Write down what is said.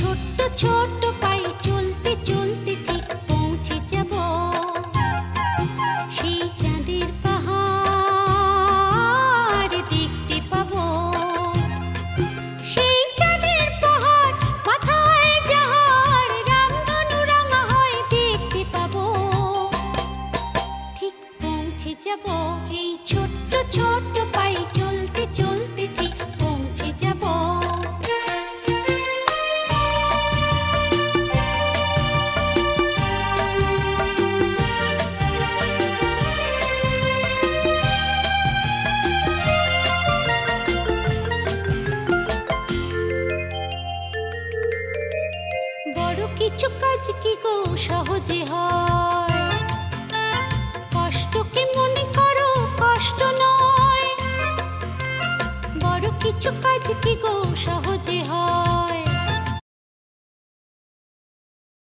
ছোট্ট ছোট্ট পায়ে চলতে চলতে ঠিক পৌঁছে যাব সেই চাঁদের পাহাড় দেখতে পাবো। সেই চাঁদের পাহাড় মাথায় যাহার রামধনু রাঙা হয় দেখতে পাবো। ঠিক পৌঁছে যাব এই ছোট্ট ছোট্ট পায়ে চলতে চলতে ঠিক পৌঁছে যাব। বড় কিছু কাজ কি গো সহজে হয়, কষ্টকে মনে করো কষ্ট নয়। বড় কিছু কাজ কি গো সহজে হয়,